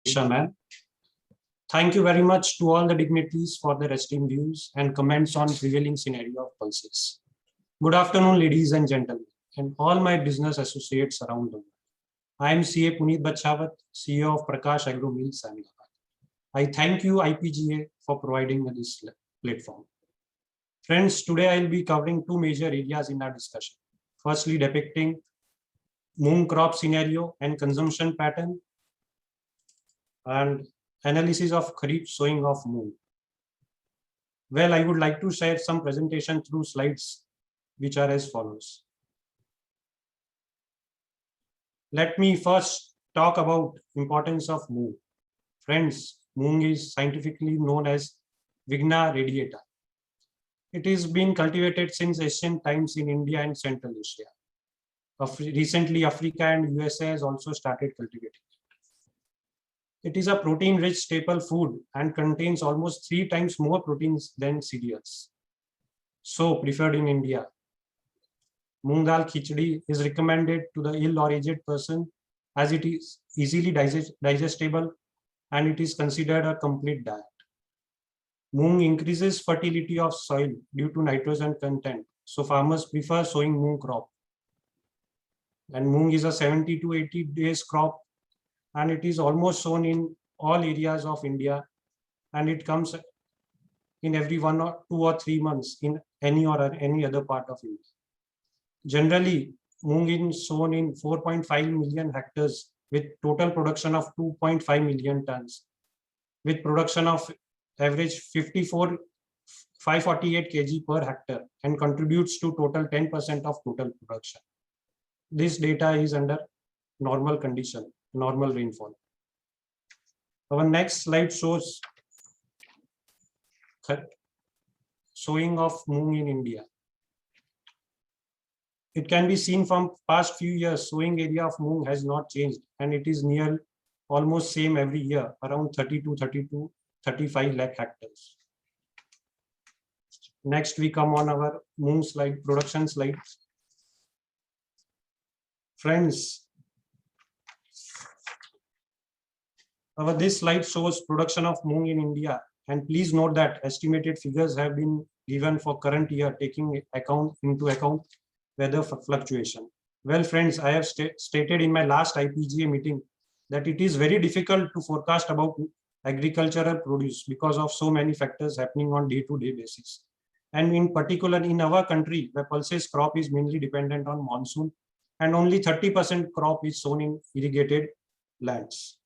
ma'am. Thank you very much to all the dignitaries for their esteemed views and comments on prevailing scenario of pulses. Good afternoon, ladies and gentlemen, and all my business associates around the world. I am CA Puneet Bachawat, CEO of Prakash Agro Mills, Ahmedabad. I thank you, IPGA, for providing me this platform. Friends, today I will be covering two major areas in our discussion. Firstly, depicting moong crop scenario and consumption pattern, and analysis of Kharif sowing of moong. Well, I would like to share some presentation through slides which are as follows. Let me first talk about importance of moong. Friends, moong is scientifically known as Vigna radiata. It is been cultivated since ancient times in India and Central Asia. Recently, Africa and USA has also started cultivating it. It is a protein-rich staple food and contains almost 3 times more proteins than cereals. So, preferred in India. Moong dal khichdi is recommended to the ill or aged person as it is easily digestible and it is considered a complete diet. Moong increases fertility of soil due to nitrogen content. So farmers prefer sowing moong crop. And moong is a 70 to 80 days crop and it is almost sown in all areas of India and it comes in every 1 or 2 or 3 months in any other part of India. Generally, moong is sown in 4.5 million hectares with total production of 2.5 million tons, with production of average 548 kg per hectare and contributes to total 10% of total production. This data is under normal condition, normal rainfall. Our next slide shows sowing of moong in India. It can be seen from past few years, sowing area of moong has not changed and it is near almost same every year, around 35 lakh hectares. Next, we come on our moong slide, production slide. Friends, this slide shows production of moong in India. And please note that estimated figures have been given for current year, taking into account weather fluctuation. Well, friends, I have stated in my last IPGA meeting that it is very difficult to forecast about agricultural produce because of so many factors happening on day-to-day basis. And in particular, in our country, where pulses crop is mainly dependent on monsoon, and only 30% crop is sown in irrigated lands.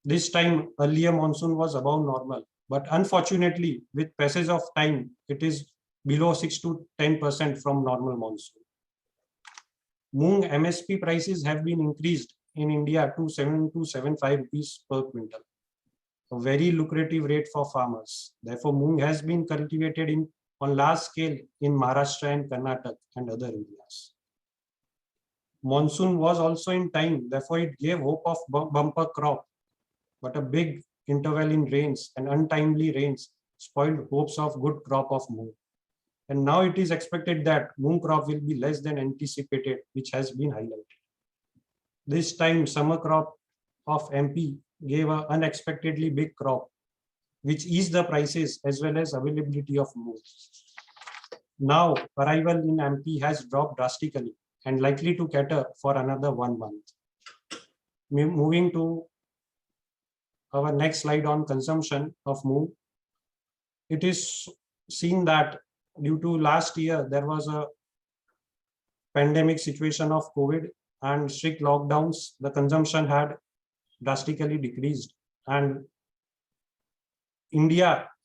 This time, earlier monsoon was above normal, but unfortunately, with passage of time, it is below 6 to 10% from normal monsoon. Moong MSP prices have been increased in India to 7 to 75 rupees per quintal, a very lucrative rate for farmers. Therefore, moong has been cultivated on large scale in Maharashtra and Karnataka and other areas. Monsoon was also in time, therefore it gave hope of bumper crop, but a big interval in rains and untimely rains spoiled hopes of good crop of moong. And now it is expected that moong crop will be less than anticipated, which has been highlighted. This time, summer crop of MP gave an unexpectedly big crop, which eased the prices as well as availability of moong. Now, arrival in MP has dropped drastically and likely to cater for another 1 month. Moving to our next slide on consumption of moong. It is seen that due to last year, there was a pandemic situation of COVID and strict lockdowns, the consumption had drastically decreased. And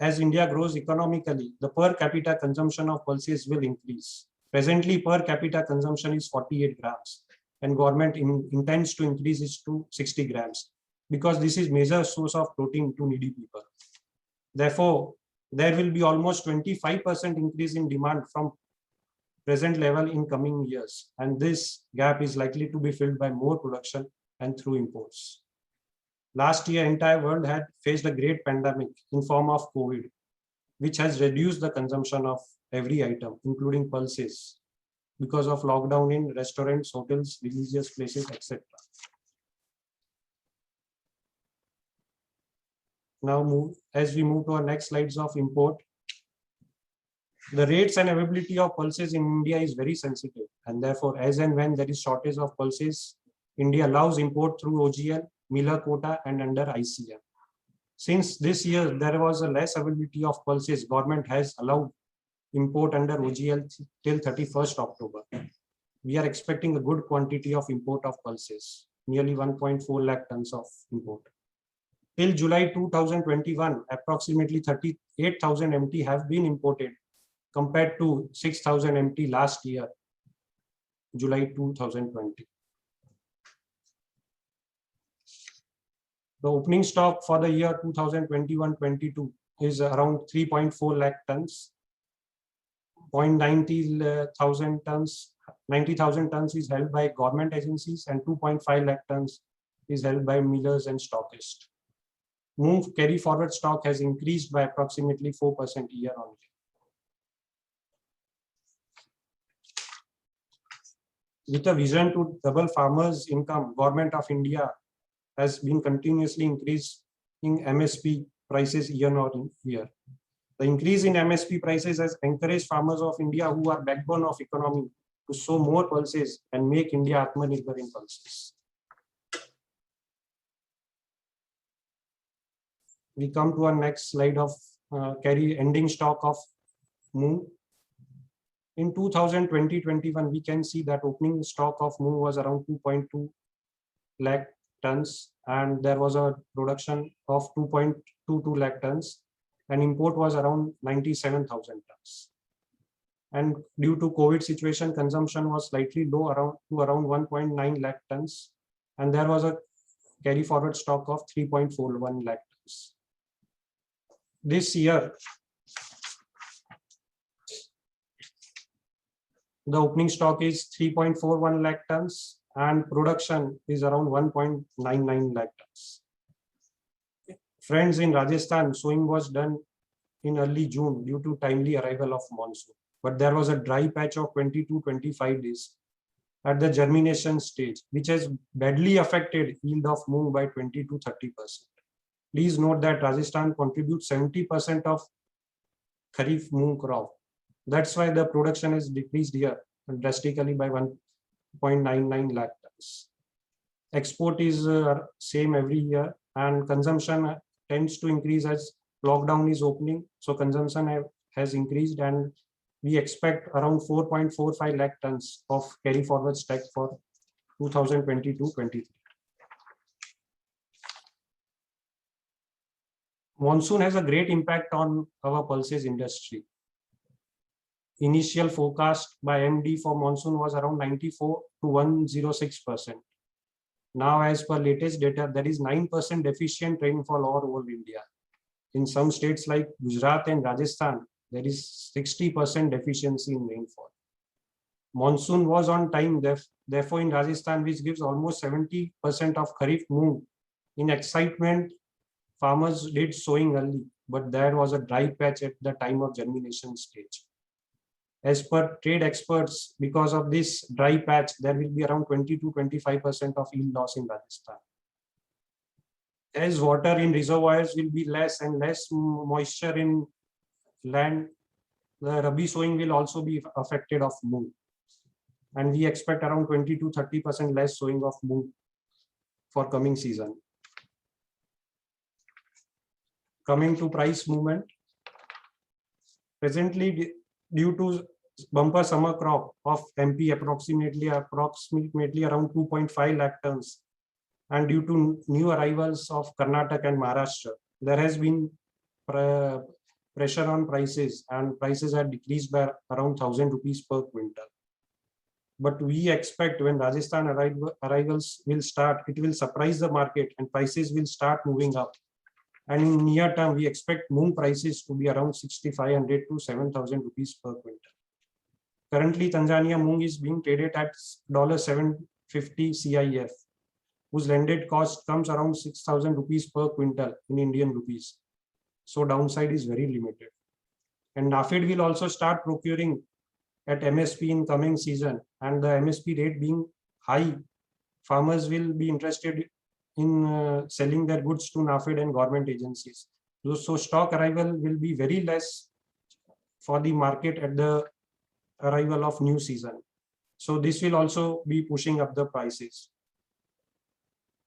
as India grows economically, the per capita consumption of pulses will increase. Presently, per capita consumption is 48 grams and government intends to increase it to 60 grams because this is major source of protein to needy people. Therefore, there will be almost 25% increase in demand from present level in coming years. And this gap is likely to be filled by more production and through imports. Last year, entire world had faced a great pandemic in form of COVID, which has reduced the consumption of every item, including pulses, because of lockdown in restaurants, hotels, religious places, etc. Now as we move to our next slides of import, the rates and availability of pulses in India is very sensitive, and therefore as and when there is shortage of pulses, India allows import through OGL, Miller quota and under ICM. Since this year there was a less availability of pulses, government has allowed import under OGL till 31st October. We are expecting a good quantity of import of pulses, nearly 1.4 lakh tons of import. Till July 2021, approximately 38,000 MT have been imported compared to 6,000 MT last year, July 2020. The opening stock for the year 2021-22 is around 3.4 lakh tons. 90,000 tons is held by government agencies and 2.5 lakh tons is held by millers and stockists. Moong carry forward stock has increased by approximately 4% year on year. With a vision to double farmers' income, Government of India has been continuously increasing MSP prices year on year. The increase in MSP prices has encouraged farmers of India, who are backbone of economy, to sow more pulses and make India Atmanirbhar in pulses. We come to our next slide of carry ending stock of Moong. In 2020-21, we can see that opening stock of Moong was around 2.2 lakh tons, and there was a production of 2.22 lakh tons, and import was around 97,000 tons. And due to COVID situation, consumption was slightly low around 1.9 lakh tons, and there was a carry forward stock of 3.41 lakh tons. This year, the opening stock is 3.41 lakh tons and production is around 1.99 lakh tons. Friends, in Rajasthan, sowing was done in early June due to timely arrival of monsoon, but there was a dry patch of 20-25 days at the germination stage, which has badly affected yield of Moong by 20-30%. Please note that Rajasthan contributes 70% of Kharif Moong crop. That's why the production is decreased here drastically by 1.99 lakh tons. Export is same every year, and consumption tends to increase as lockdown is opening. So consumption has increased, and we expect around 4.45 lakh tons of carry forward stock for 2022-23. Monsoon has a great impact on our pulses industry. Initial forecast by MD for monsoon was around 94 to 106%. Now, as per latest data, there is 9% deficient rainfall all over India. In some states like Gujarat and Rajasthan, there is 60% deficiency in rainfall. Monsoon was on time, therefore in Rajasthan, which gives almost 70% of Kharif Moong. In excitement, farmers did sowing early, but there was a dry patch at the time of germination stage. As per trade experts, because of this dry patch, there will be around 20-25% of yield loss in Rajasthan. As water in reservoirs will be less and less moisture in land, the Rabi sowing will also be affected of Moong. And we expect around 20-30% less sowing of Moong for coming season. Coming to price movement, presently due to bumper summer crop of MP approximately around 2.5 lakh tons, and due to new arrivals of Karnataka and Maharashtra, there has been pressure on prices, and prices are decreased by around 1,000 rupees per quintal. But we expect when Rajasthan arrivals will start, it will surprise the market and prices will start moving up. And in near term, we expect Moong prices to be around 6,500 to 7,000 rupees per quintal. Currently, Tanzania Moong is being traded at $750 CIF, whose landed cost comes around 6,000 rupees per quintal in Indian rupees. So downside is very limited. And NAFED will also start procuring at MSP in coming season, and the MSP rate being high, farmers will be interested in selling their goods to NAFED and government agencies. So stock arrival will be very less for the market at the arrival of new season. So this will also be pushing up the prices.